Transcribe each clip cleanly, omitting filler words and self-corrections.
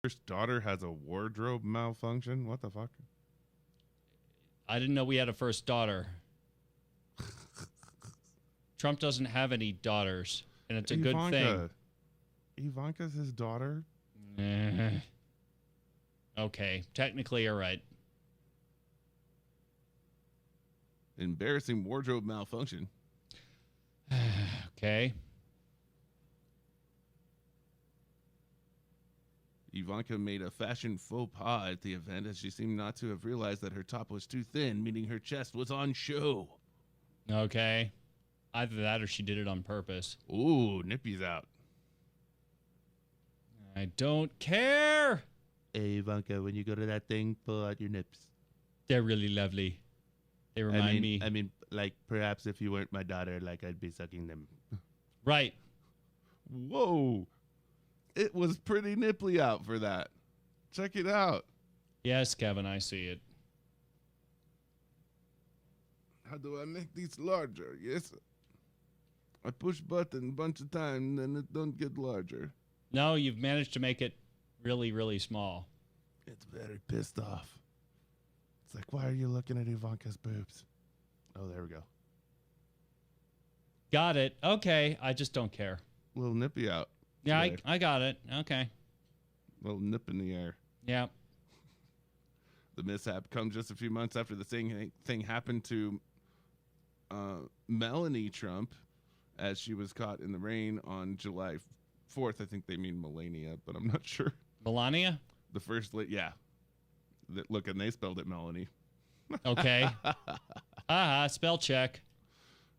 First daughter has a wardrobe malfunction? What the fuck? I didn't know we had a first daughter. Trump doesn't have any daughters, and it's a good thing. Ivanka's his daughter? Okay, technically you're right. Embarrassing wardrobe malfunction. Okay. Ivanka made a fashion faux pas at the event as she seemed not to have realized that her top was too thin, meaning her chest was on show. Okay. Either that or she did it on purpose. Ooh, Nippy's out. I don't care. Hey, Ivanka, when you go to that thing, pull out your nips. They're really lovely. They remind me. I mean, like, perhaps if you weren't my daughter, like, I'd be sucking them. Right. Whoa. It was pretty nipply out for that. Check it out. Yes, Kevin, I see it. How do I make these larger? Yes. I push button a bunch of times and it don't get larger. No, you've managed to make it really, really small. It's very pissed off. It's like, why are you looking at Ivanka's boobs? Oh, there we go. Got it. Okay, I just don't care. Little nippy out. Yeah, I got it. Okay. Little nip in the air. Yeah. The mishap comes just a few months after the same thing happened to Melanie Trump, as she was caught in the rain on July 4th. I think they mean Melania, but I'm not sure. Melania? The first lady, yeah. Look, and they spelled it Melanie. Okay. Spell check.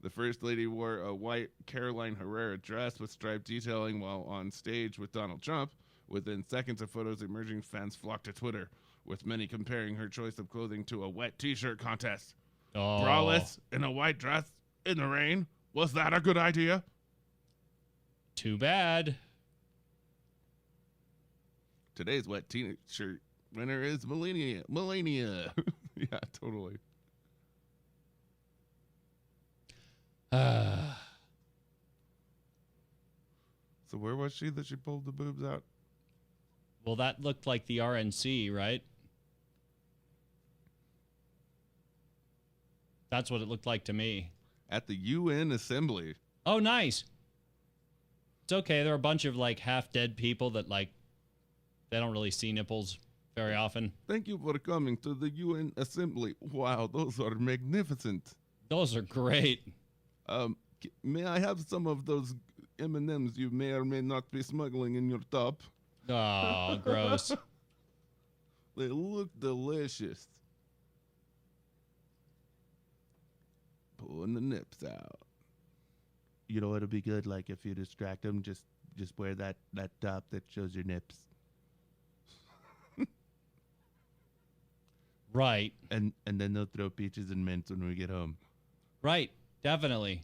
The first lady wore a white Caroline Herrera dress with striped detailing while on stage with Donald Trump. Within seconds of photos emerging, fans flocked to Twitter, with many comparing her choice of clothing to a wet t-shirt contest. Oh. Braless in a white dress in the rain? Was that a good idea? Too bad. Today's wet t-shirt winner is Melania. Yeah, totally. So where was she that she pulled the boobs out? Well, that looked like the RNC, right? That's what it looked like to me. At the UN Assembly. Oh, nice. It's okay. There are a bunch of, like, half-dead people that, like, they don't really see nipples very often. Thank you for coming to the UN Assembly. Wow, those are magnificent. Those are great. May I have some of those M&Ms you may or may not be smuggling in your top? Oh, gross. They look delicious. Pulling the nips out. You know what'll be good? Like if you distract them, just wear that top that shows your nips. Right. And then they'll throw peaches and mints when we get home. Right. Definitely.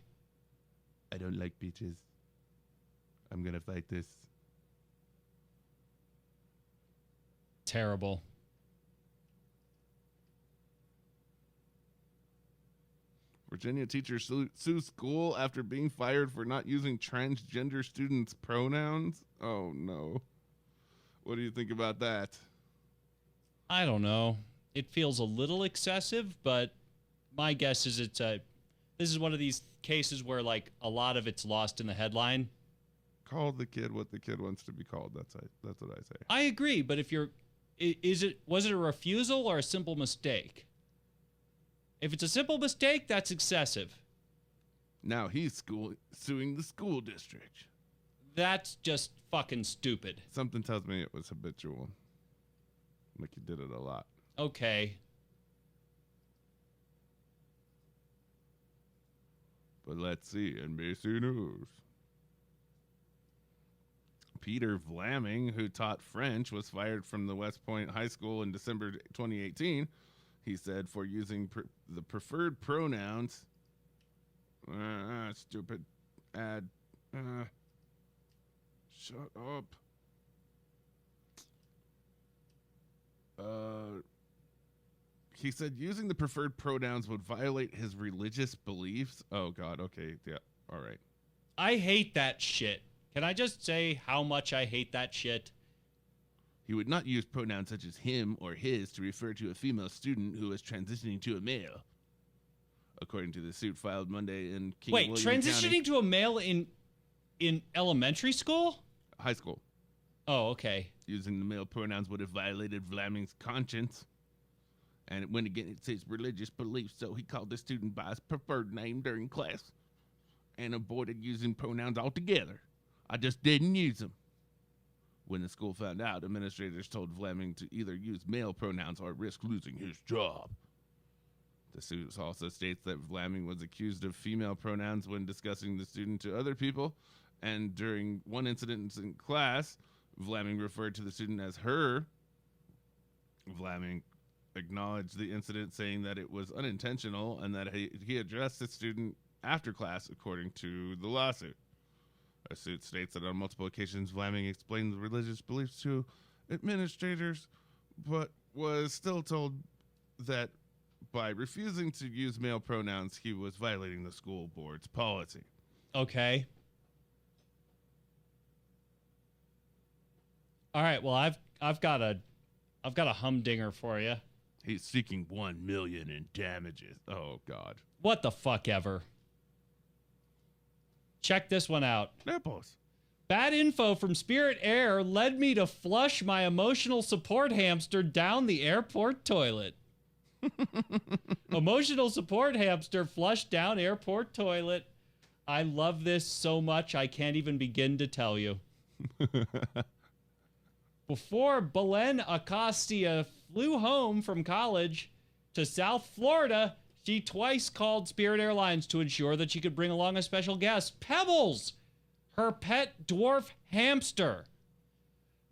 I don't like peaches. I'm gonna fight this. Terrible. Virginia teacher sues school after being fired for not using transgender students' pronouns. Oh no. What do you think about that? I don't know. It feels a little excessive, but my guess is this is one of these cases where like a lot of it's lost in the headline. Call the kid what the kid wants to be called. That's what I say. I agree, but if you're was it a refusal or a simple mistake? If it's a simple mistake, that's excessive. Now he's suing the school district. That's just fucking stupid. Something tells me it was habitual. Like he did it a lot. Okay. But let's see. NBC News. Peter Vlamming, who taught French, was fired from the West Point High School in December 2018. He said for using the preferred pronouns. Stupid ad. Shut up. He said using the preferred pronouns would violate his religious beliefs. Oh, God. Okay. Yeah. All right. I hate that shit. Can I just say how much I hate that shit? He would not use pronouns such as him or his to refer to a female student who was transitioning to a male. According to the suit filed Monday in King Wait, William transitioning County. to a male in elementary school? High school. Oh, okay. Using the male pronouns would have violated Vlaming's conscience, and it went against his religious beliefs, so he called the student by his preferred name during class and avoided using pronouns altogether. I just didn't use them. When the school found out, administrators told Vlaming to either use male pronouns or risk losing his job. The suit also states that Vlaming was accused of female pronouns when discussing the student to other people, and during one incident in class, Vlaming referred to the student as her. Vlaming acknowledged the incident, saying that it was unintentional and that he addressed the student after class, according to the lawsuit. A suit states that on multiple occasions, Vlaming explained the religious beliefs to administrators, but was still told that by refusing to use male pronouns, he was violating the school board's policy. Okay. All right. Well, I've got a humdinger for you. He's seeking $1 million in damages. Oh God. What the fuck ever. Check this one out. Nipples. Bad info from Spirit Air led me to flush my emotional support hamster down the airport toilet. Emotional support hamster flushed down airport toilet. I love this so much I can't even begin to tell you. Before Belen Acosta flew home from college to South Florida, she twice called Spirit Airlines to ensure that she could bring along a special guest, Pebbles, her pet dwarf hamster.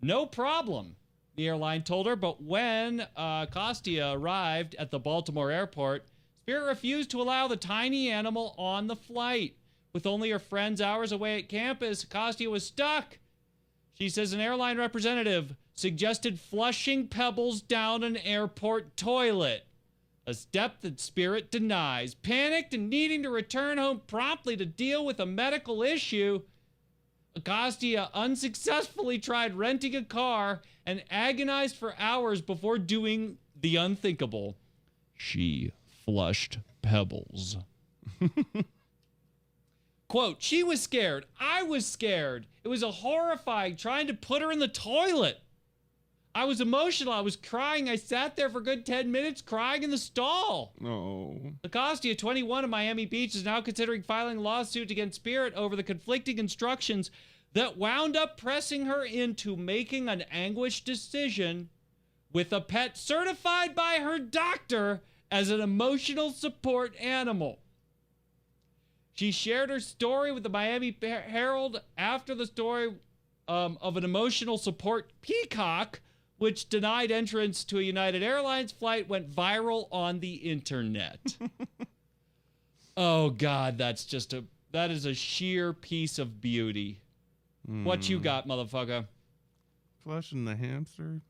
No problem, the airline told her, but when Acosta arrived at the Baltimore airport, Spirit refused to allow the tiny animal on the flight. With only her friends hours away at campus, Acosta was stuck. She says an airline representative suggested flushing Pebbles down an airport toilet, a step that Spirit denies. Panicked and needing to return home promptly to deal with a medical issue, Acosta unsuccessfully tried renting a car and agonized for hours before doing the unthinkable. She flushed Pebbles. Quote, she was scared. I was scared. It was a horrifying trying to put her in the toilet. I was emotional. I was crying. I sat there for a good 10 minutes crying in the stall. No. Acosta, 21 of Miami Beach, is now considering filing a lawsuit against Spirit over the conflicting instructions that wound up pressing her into making an anguished decision with a pet certified by her doctor as an emotional support animal. She shared her story with the Miami Herald after the story of an emotional support peacock, which denied entrance to a United Airlines flight, went viral on the internet. Oh God, that is a sheer piece of beauty. What you got, motherfucker? Flushing the hamster?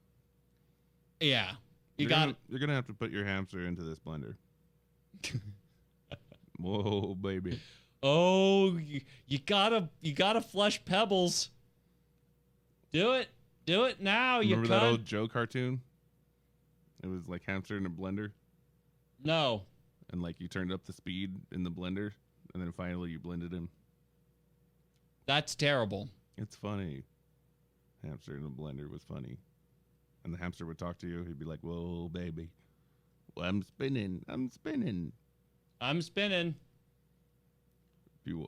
Yeah. You're gonna have to put your hamster into this blender. Whoa, baby. Oh, you gotta flush Pebbles. Do it. Do it now, you Remember that cunt. old Joe cartoon? It was like hamster in a blender. No. And like you turned up the speed in the blender, and then finally you blended him. That's terrible. It's funny. Hamster in a blender was funny. And the hamster would talk to you. He'd be like, whoa, baby. Well, I'm spinning. I'm spinning. I'm spinning. You're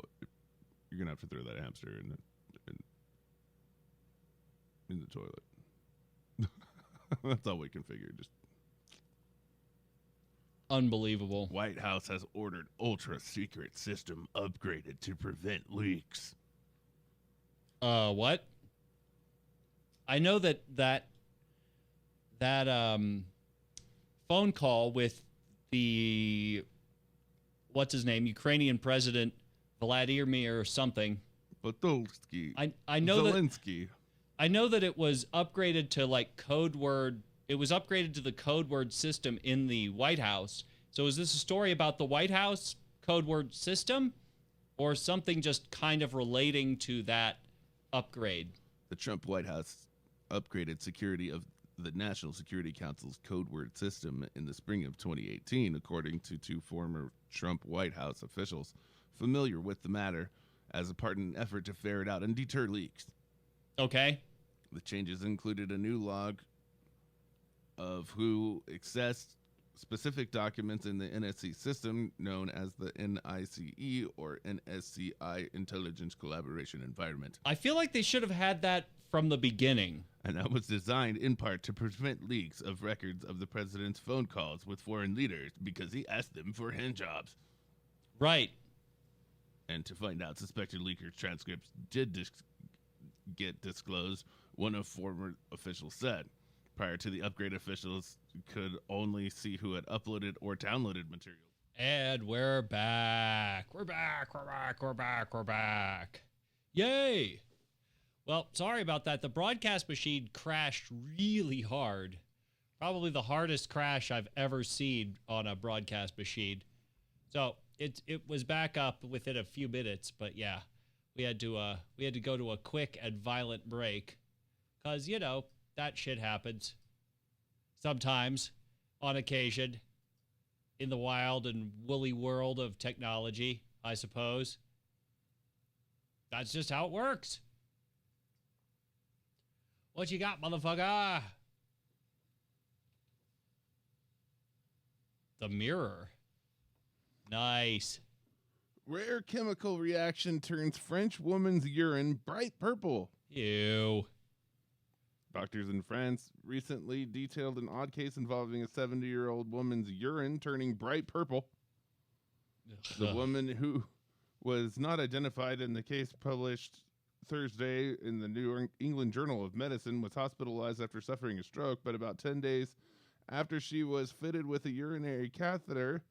going to have to throw that hamster in the toilet. That's all we can figure. Just unbelievable. White House has ordered ultra-secret system upgraded to prevent leaks. What? I know that phone call with the what's his name, Ukrainian president Vladimir or something. Podolsky. I know Zelensky. I know that it was upgraded to like code word. It was upgraded to the code word system in the White House. So is this a story about the White House code word system, or something just kind of relating to that upgrade? The Trump White House upgraded security of the National Security Council's code word system in the spring of 2018, according to two former Trump White House officials familiar with the matter, as a part in an effort to ferret out and deter leaks. Okay. The changes included a new log of who accessed specific documents in the NSC system known as the NICE or NSCI Intelligence Collaboration Environment. I feel like they should have had that from the beginning. And that was designed in part to prevent leaks of records of the president's phone calls with foreign leaders because he asked them for handjobs. Right. And to find out suspected leakers' transcripts did get disclosed, one of former officials said. Prior to the upgrade, officials could only see who had uploaded or downloaded material. And we're back. We're back. We're back. We're back. We're back. Yay. Well, sorry about that. The broadcast machine crashed really hard. Probably the hardest crash I've ever seen on a broadcast machine. So it was back up within a few minutes, but yeah, we had to go to a quick and violent break, because that shit happens sometimes, on occasion, in the wild and woolly world of technology, I suppose. That's just how it works. What you got, motherfucker? The mirror. Nice. Rare chemical reaction turns French woman's urine bright purple. Ew. Doctors in France recently detailed an odd case involving a 70-year-old woman's urine turning bright purple. The woman, who was not identified in the case published Thursday in the New England Journal of Medicine, was hospitalized after suffering a stroke, but about 10 days after she was fitted with a urinary catheter,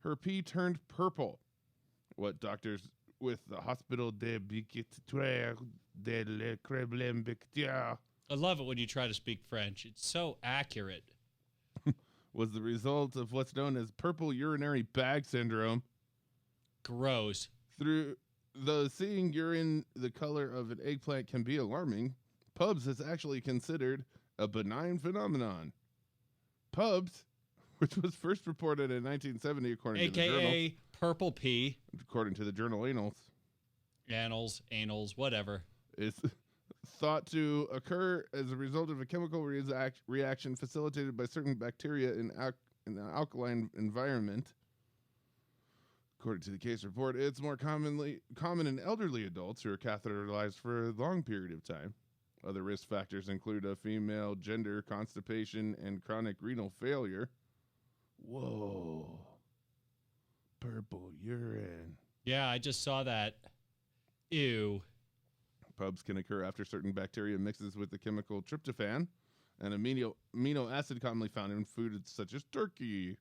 her pee turned purple. What doctors with the Hospital de Bicêtre de le Crèblem Bictière I love it when you try to speak French. It's so accurate. was the result of what's known as purple urinary bag syndrome. Gross. Though seeing urine the color of an eggplant can be alarming, PUBS is actually considered a benign phenomenon. PUBS, which was first reported in 1970 according to the journal, AKA purple pee. According to the journal Anals, whatever. is thought to occur as a result of a chemical reaction facilitated by certain bacteria in an alkaline environment. According to the case report, it's more common in elderly adults who are catheterized for a long period of time. Other risk factors include a female gender, constipation, and chronic renal failure. Whoa. Purple urine. Yeah, I just saw that. Ew. PUBS can occur after certain bacteria mixes with the chemical tryptophan, an amino acid commonly found in foods such as turkey.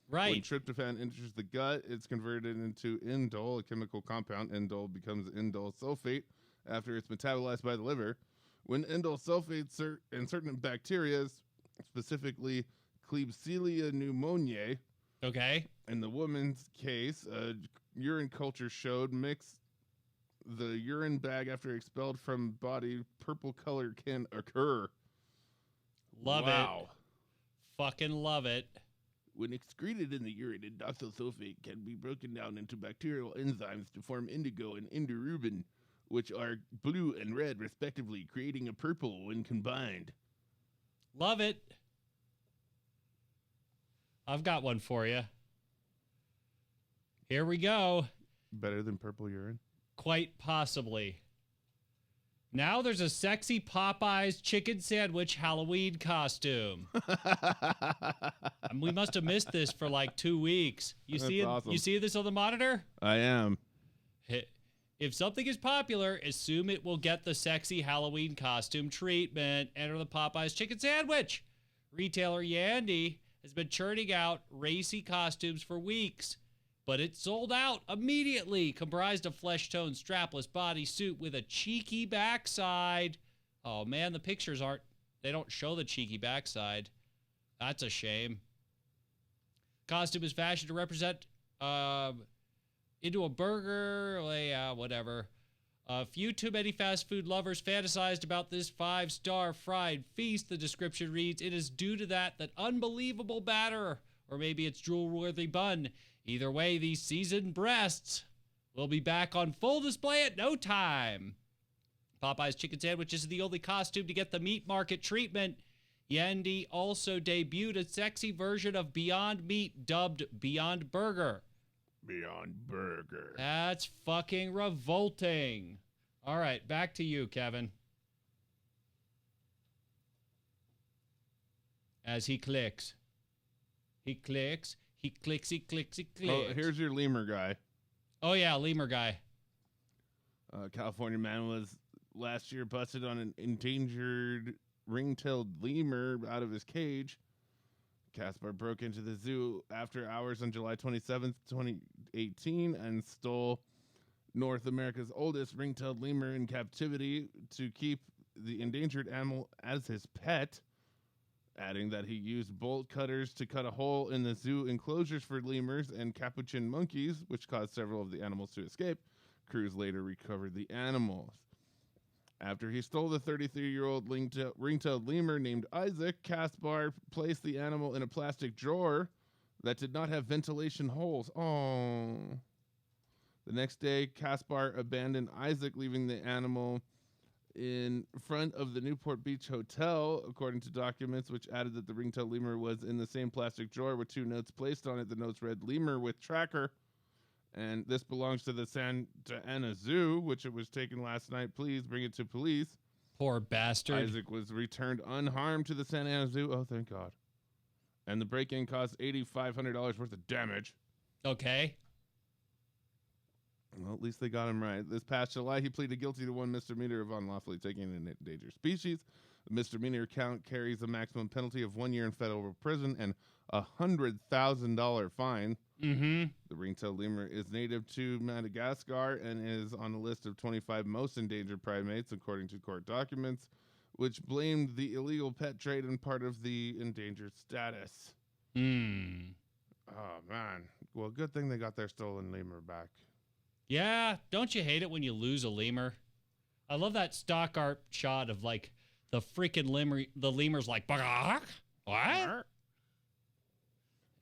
Right. When tryptophan enters the gut, it's converted into indole, a chemical compound. Indole becomes indole sulfate after it's metabolized by the liver. When indole sulfate and certain bacteria, specifically Klebsiella pneumoniae, okay, in the woman's case, a urine culture showed the urine bag after expelled from body, purple color can occur. Love it. Fucking love it. When excreted in the urine, indole sulfate can be broken down into bacterial enzymes to form indigo and indirubin, which are blue and red respectively, creating a purple when combined. Love it. I've got one for you. Here we go. Better than purple urine? Quite possibly. Now there's a sexy Popeyes chicken sandwich Halloween costume. We must have missed this for like 2 weeks. You see it? Awesome. You see this on the monitor? I am. If something is popular, assume it will get the sexy Halloween costume treatment. Enter the Popeyes chicken sandwich. Retailer Yandy has been churning out racy costumes for weeks, but it sold out immediately. Comprised of flesh-toned strapless bodysuit with a cheeky backside. Oh man, the pictures they don't show the cheeky backside. That's a shame. Costume is fashioned to represent into a burger, whatever. A few too many fast food lovers fantasized about this 5-star fried feast. The description reads, it is due to that unbelievable batter, or maybe it's drool-worthy bun. Either way, these seasoned breasts will be back on full display at no time. Popeye's chicken sandwich is the only costume to get the meat market treatment. Yendi also debuted a sexy version of Beyond Meat dubbed Beyond Burger. Beyond Burger. That's fucking revolting. All right, back to you, Kevin. As he clicks. He clicks. He clicks. He clicks. He clicks. Oh, here's your lemur guy. Oh, yeah, lemur guy. California man was last year busted on an endangered ring-tailed lemur out of his cage. Caspar broke into the zoo after hours on July 27th, 2018, and stole North America's oldest ring-tailed lemur in captivity to keep the endangered animal as his pet, adding that he used bolt cutters to cut a hole in the zoo enclosures for lemurs and capuchin monkeys, which caused several of the animals to escape. Crews later recovered the animals. After he stole the 33-year-old ring-tailed lemur named Isaac, Caspar placed the animal in a plastic drawer that did not have ventilation holes. Oh. The next day, Caspar abandoned Isaac, leaving the animal in front of the Newport Beach Hotel, according to documents which added that the ring-tailed lemur was in the same plastic drawer with 2 notes placed on it. The notes read, "Lemur with tracker." And this belongs to the Santa Ana Zoo, which it was taken last night. Please bring it to police. Poor bastard. Isaac was returned unharmed to the Santa Ana Zoo. Oh, thank God. And the break-in caused $8,500 worth of damage. Okay. Well, at least they got him right. This past July, he pleaded guilty to 1 misdemeanor of unlawfully taking an endangered species. The misdemeanor count carries a maximum penalty of 1 year in federal prison and a $100,000 fine. Mm-hmm. The ring-tailed lemur is native to Madagascar and is on a list of 25 most endangered primates, according to court documents, which blamed the illegal pet trade in part of the endangered status. Hmm. Oh, man. Well, good thing they got their stolen lemur back. Yeah, don't you hate it when you lose a lemur? I love that stock art shot of, like, the freaking lemur. The lemur's like, what?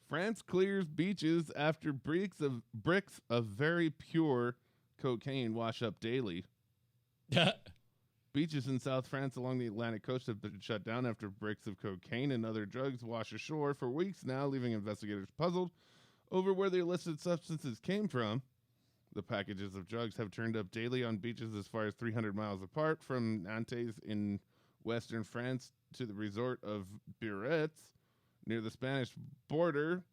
France clears beaches after bricks of very pure cocaine wash up daily. Beaches in South France along the Atlantic coast have been shut down after bricks of cocaine and other drugs wash ashore for weeks now, leaving investigators puzzled over where the illicit substances came from. The packages of drugs have turned up daily on beaches as far as 300 miles apart, from Nantes in western France to the resort of Biarritz near the Spanish border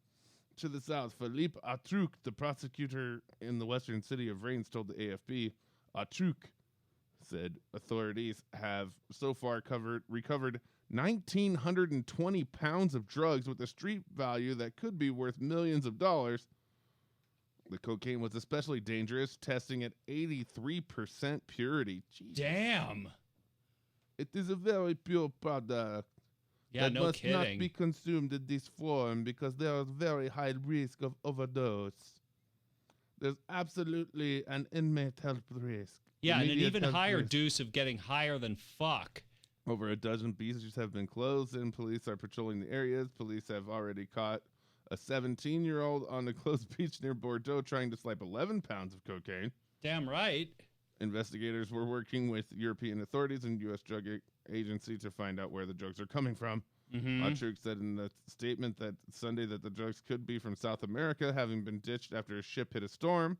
to the south. Philippe Atruc, the prosecutor in the western city of Reims, told the AFP. Atruc said authorities have so far recovered 1,920 pounds of drugs with a street value that could be worth millions of dollars. The cocaine was especially dangerous, testing at 83% purity. Jesus. Damn. It is a very pure product. Yeah, that no must kidding. not be consumed in this form because there is very high risk of overdose. There's absolutely an inmate health risk. Yeah, and an Immediate even health higher risk. deuce of getting higher than fuck. Over a dozen beaches have been closed and police are patrolling the areas. Police have already caught a 17-year-old on the closed beach near Bordeaux trying to swipe 11 pounds of cocaine. Damn right. Investigators were working with European authorities and U.S. Drug Agency to find out where the drugs are coming from. Mm-hmm. Atruk said in the statement that Sunday that the drugs could be from South America, having been ditched after a ship hit a storm.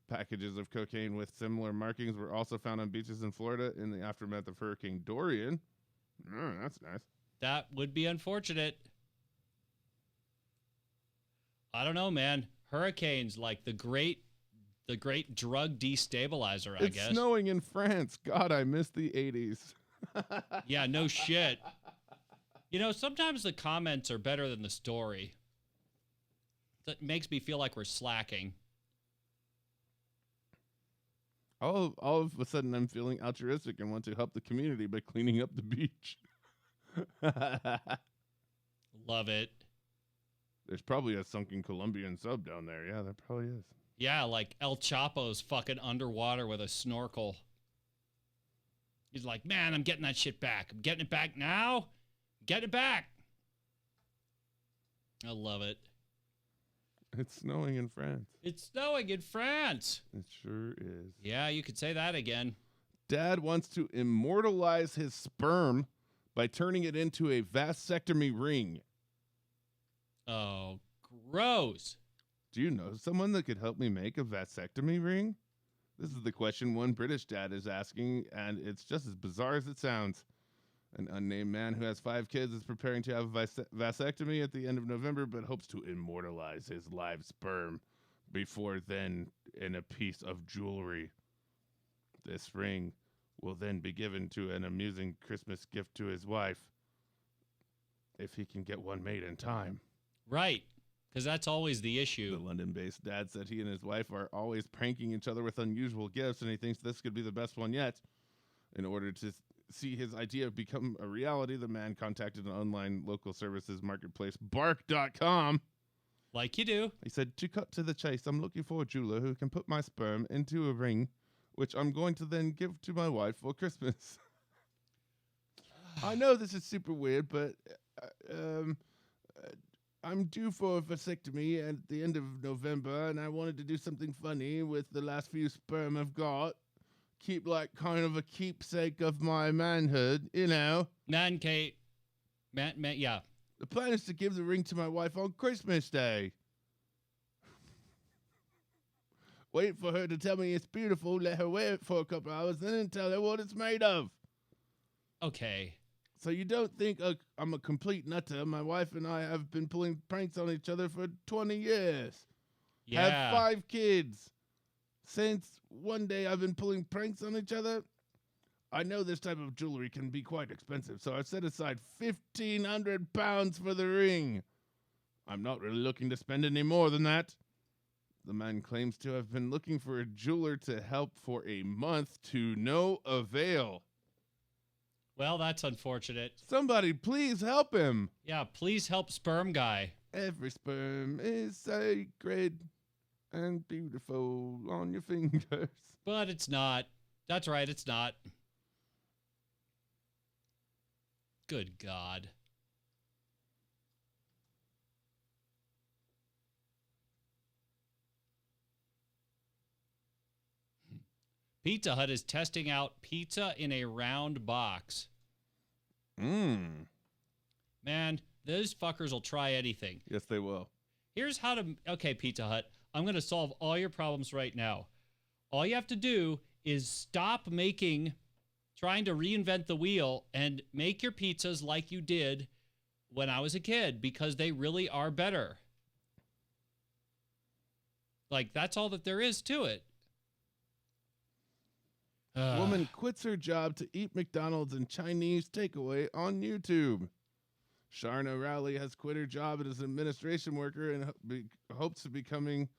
Packages of cocaine with similar markings were also found on beaches in Florida in the aftermath of Hurricane Dorian. Oh, that's nice. That would be unfortunate. I don't know, man. Hurricanes, like the great drug destabilizer, I guess. It's snowing in France. God, I miss the 80s. Yeah, no shit. You know, sometimes the comments are better than the story. That makes me feel like we're slacking. All of a sudden, I'm feeling altruistic and want to help the community by cleaning up the beach. Love it. There's probably a sunken Colombian sub down there. Yeah, there probably is. Yeah, like El Chapo's fucking underwater with a snorkel. He's like, man, I'm getting that shit back. I'm getting it back now. Getting it back. I love it. It's snowing in France. It's snowing in France. It sure is. Yeah, you could say that again. Dad wants to immortalize his sperm by turning it into a vasectomy ring. Oh, gross. Do you know someone that could help me make a vasectomy ring? This is the question one British dad is asking, and it's just as bizarre as it sounds. An unnamed man who has 5 kids is preparing to have a vasectomy at the end of November, but hopes to immortalize his live sperm before then in a piece of jewelry. This ring will then be given to an amusing Christmas gift to his wife, if he can get one made in time. Right, because that's always the issue. The London-based dad said he and his wife are always pranking each other with unusual gifts, and he thinks this could be the best one yet. In order to see his idea become a reality, the man contacted an online local services marketplace, Bark.com. Like you do. He said, to cut to the chase, I'm looking for a jeweler who can put my sperm into a ring, which I'm going to then give to my wife for Christmas. I know this is super weird, but I'm due for a vasectomy at the end of November, and I wanted to do something funny with the last few sperm I've got. Keep like kind of a keepsake of my manhood, you know. Man, yeah. The plan is to give the ring to my wife on Christmas Day. Wait for her to tell me it's beautiful, let her wear it for a couple hours, then tell her what it's made of. Okay. So you don't think I'm a complete nutter? My wife and I have been pulling pranks on each other for 20 years. Yeah. Have 5 kids. Since one day I've been pulling pranks on each other. I know this type of jewelry can be quite expensive, so I've set aside £1,500 for the ring. I'm not really looking to spend any more than that. The man claims to have been looking for a jeweler to help for a month to no avail. Well, that's unfortunate. Somebody please help him. Yeah, please help sperm guy. Every sperm is sacred and beautiful on your fingers. But it's not. That's right, it's not. Good God. Pizza Hut is testing out pizza in a round box. Man, those fuckers will try anything. Yes, they will. Here's how to... Okay, Pizza Hut, I'm going to solve all your problems right now. All you have to do is stop trying to reinvent the wheel and make your pizzas like you did when I was a kid, because they really are better. Like, that's all that there is to it. Woman quits her job to eat McDonald's and Chinese takeaway on YouTube. Sharna Rowley has quit her job as an administration worker and hopes of becoming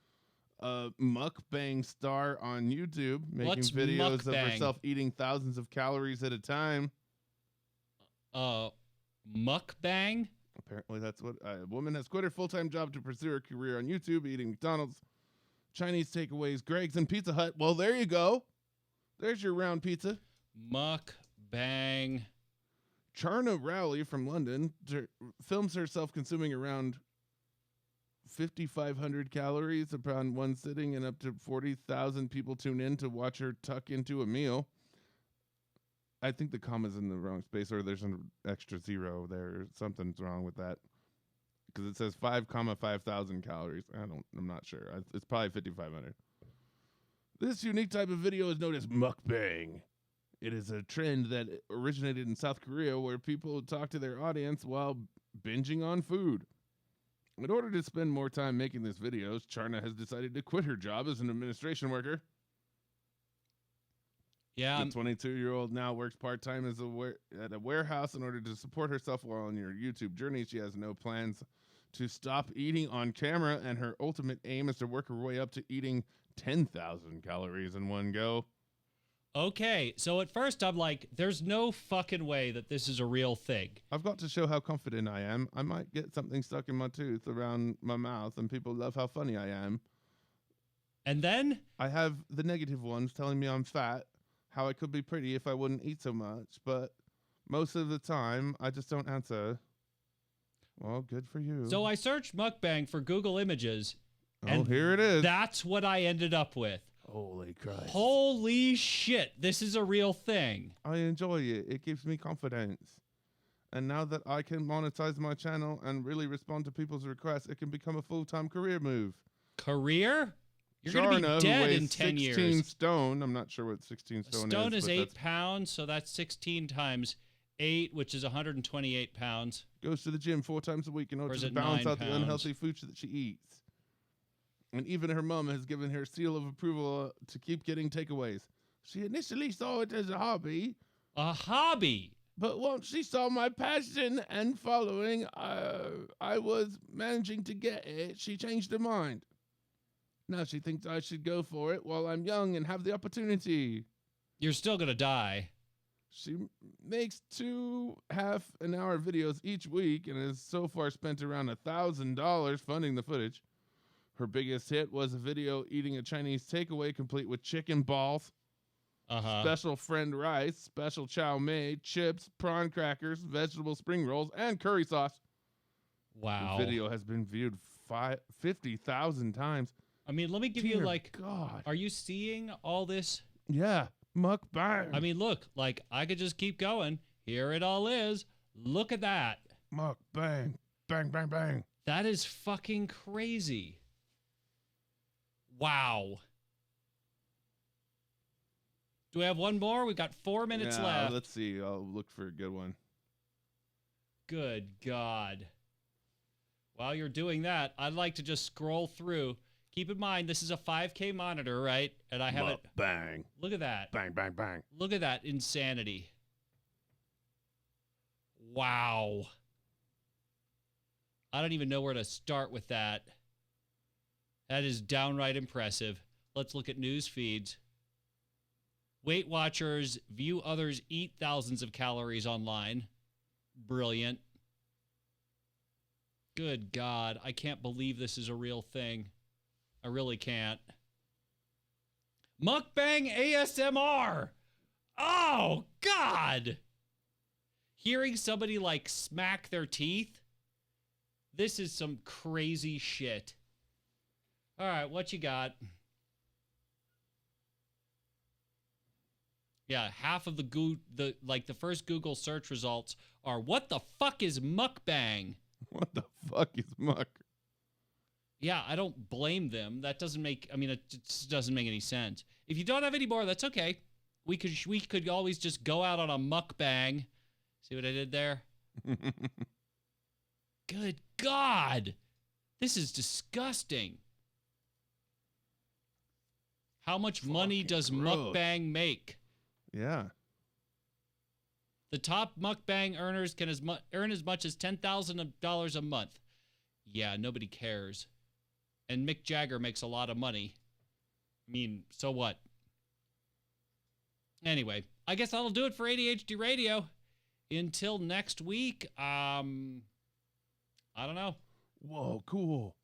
a mukbang star on YouTube, making What's videos mukbang? of herself eating thousands of calories at a time. Mukbang? Apparently that's what a woman has quit her full-time job to pursue her career on YouTube, eating McDonald's, Chinese takeaways, Greg's, and Pizza Hut. Well, there you go. There's your round pizza. Mukbang. Charna Rowley from London films herself consuming around 5,500 calories upon one sitting, and up to 40,000 people tune in to watch her tuck into a meal. I think the comma's in the wrong space, or there's an extra zero there. Something's wrong with that, because it says 5,000 calories. I'm not sure. It's probably 5,500. This unique type of video is known as mukbang. It is a trend that originated in South Korea, where people talk to their audience while binging on food. In order to spend more time making these videos, Charna has decided to quit her job as an administration worker. Yeah. The 22-year-old now works part-time at a warehouse in order to support herself while on her YouTube journey. She has no plans to stop eating on camera, and her ultimate aim is to work her way up to eating 10,000 calories in one go. Okay, so at first I'm like, there's no fucking way that this is a real thing. I've got to show how confident I am. I might get something stuck in my tooth around my mouth, and people love how funny I am. And then? I have the negative ones telling me I'm fat, how I could be pretty if I wouldn't eat so much, but most of the time I just don't answer. Well, good for you. So I searched mukbang for Google Images, and here it is. That's what I ended up with. Holy Christ. Holy shit, this is a real thing. I enjoy it. It gives me confidence. And now that I can monetize my channel and really respond to people's requests, it can become a full-time career move. Career? You're going to be dead in 10 years. 16 stone. I'm not sure what 16 stone is. Stone is 8 pounds, so that's 16 times 8, which is 128 pounds. Goes to the gym 4 times a week in order to balance out the unhealthy foods that she eats. And even her mom has given her seal of approval to keep getting takeaways. She initially saw it as a hobby. A hobby? But once she saw my passion and following, I was managing to get it, she changed her mind. Now she thinks I should go for it while I'm young and have the opportunity. You're still going to die. She makes 2 half-an-hour videos each week and has so far spent around $1,000 funding the footage. Her biggest hit was a video eating a Chinese takeaway complete with chicken balls, special friend rice, special chow mein, chips, prawn crackers, vegetable spring rolls, and curry sauce. Wow. The video has been viewed 50,000 times. I mean, let me give you God. Are you seeing all this? Yeah, mukbang. I mean, look, I could just keep going. Here it all is. Look at that. Mukbang. Bang, bang, bang. That is fucking crazy. Wow. Do we have one more? We've got 4 minutes left. Let's see. I'll look for a good one. Good God. While you're doing that, I'd like to just scroll through. Keep in mind, this is a 5K monitor, right? And I have it. Bang. Look at that. Bang, bang, bang. Look at that insanity. Wow. I don't even know where to start with that. That is downright impressive. Let's look at news feeds. Weight Watchers view others eat thousands of calories online. Brilliant. Good God. I can't believe this is a real thing. I really can't. Mukbang ASMR. Oh, God. Hearing somebody smack their teeth. This is some crazy shit. All right, what you got? Yeah, half of the first Google search results are, what the fuck is mukbang? What the fuck is muck? Yeah, I don't blame them. That doesn't make, it just doesn't make any sense. If you don't have any more, that's okay. We could always just go out on a mukbang. See what I did there? Good God. This is disgusting. How much money does mukbang make? Yeah. The top mukbang earners can earn as much as $10,000 a month. Yeah, nobody cares. And Mick Jagger makes a lot of money. I mean, so what? Anyway, I guess that'll do it for ADHD Radio. Until next week, I don't know. Whoa, cool.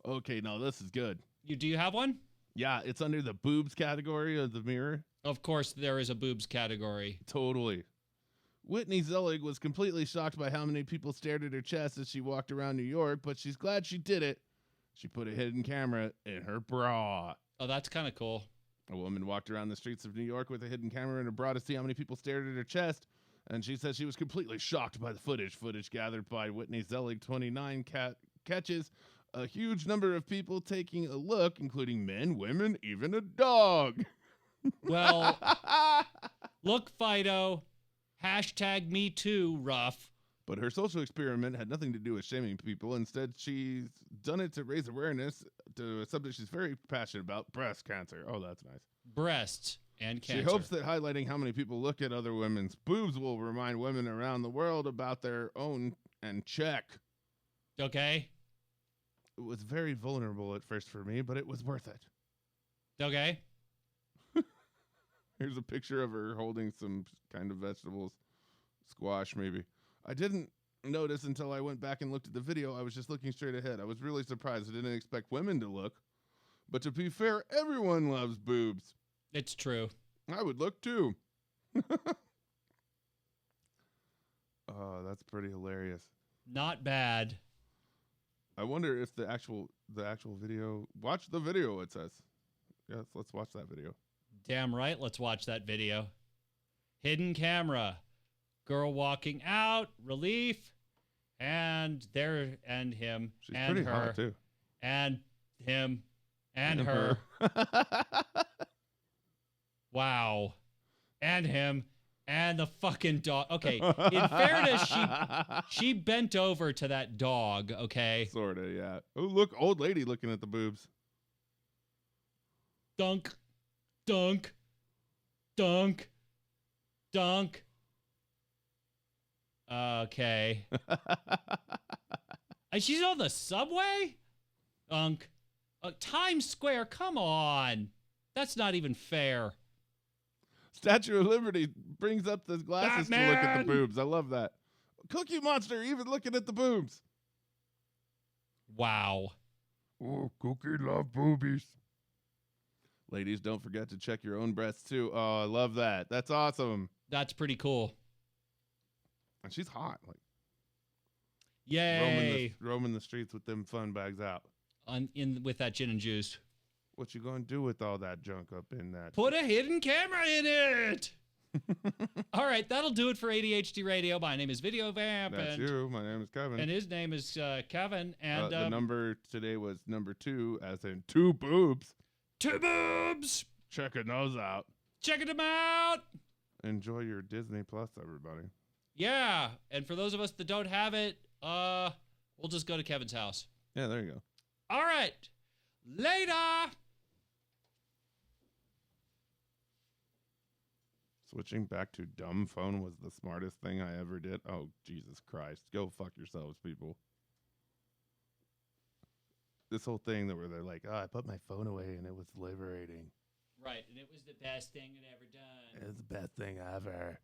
Okay, now this is good. Do you have one? Yeah, it's under the boobs category of the mirror. Of course, there is a boobs category. Totally. Whitney Zelig was completely shocked by how many people stared at her chest as she walked around New York, but she's glad she did it. She put a hidden camera in her bra. Oh, that's kind of cool. A woman walked around the streets of New York with a hidden camera in her bra to see how many people stared at her chest, and she says she was completely shocked by the footage. Footage gathered by Whitney Zelig, 29, catches a huge number of people taking a look, including men, women, even a dog. Well, look, Fido. Hashtag me too, rough. But her social experiment had nothing to do with shaming people. Instead, she's done it to raise awareness to a subject she's very passionate about, breast cancer. Oh, that's nice. Breasts and cancer. She hopes that highlighting how many people look at other women's boobs will remind women around the world about their own and check. Okay. It was very vulnerable at first for me, but it was worth it. Okay. Here's a picture of her holding some kind of vegetables. Squash, maybe. I didn't notice until I went back and looked at the video. I was just looking straight ahead. I was really surprised. I didn't expect women to look. But to be fair, everyone loves boobs. It's true. I would look too. Oh, that's pretty hilarious. Not bad. I wonder if the actual video. Watch the video. It says. Yes, let's watch that video. Damn right. Let's watch that video. Hidden camera. Girl walking out. Relief. And there and him. She's and pretty her. hot too. And him. And her. Wow. And him. And the fucking dog. Okay. In fairness, she bent over to that dog. Okay. Sorta, yeah. Oh, look, old lady looking at the boobs. Dunk. Dunk. Dunk. Dunk. Okay. And she's on the subway? Dunk. Times Square, come on. That's not even fair. Statue of Liberty brings up the glasses to look at the Batman! boobs. I love that. Cookie Monster even looking at the boobs. Wow. Oh, Cookie love boobies. Ladies, don't forget to check your own breasts too. Oh, I love that. That's awesome. That's pretty cool. And she's hot. Like Yay. roaming the streets with them fun bags out. With that gin and juice. What you gonna do with all that junk up in that? Put a hidden camera in it. All right, that'll do it for ADHD Radio. My name is Video Vamp. That's you. My name is Kevin. And his name is Kevin. And the number today was number 2, as in 2 boobs. 2 boobs. Checking those out. Checking them out. Enjoy your Disney Plus, everybody. Yeah, and for those of us that don't have it, we'll just go to Kevin's house. Yeah, there you go. All right. Later. Switching back to dumb phone was the smartest thing I ever did. Oh, Jesus Christ. Go fuck yourselves, people. This whole thing that where they're like, oh, I put my phone away and it was liberating. Right, and it was the best thing I'd ever done. It was the best thing ever.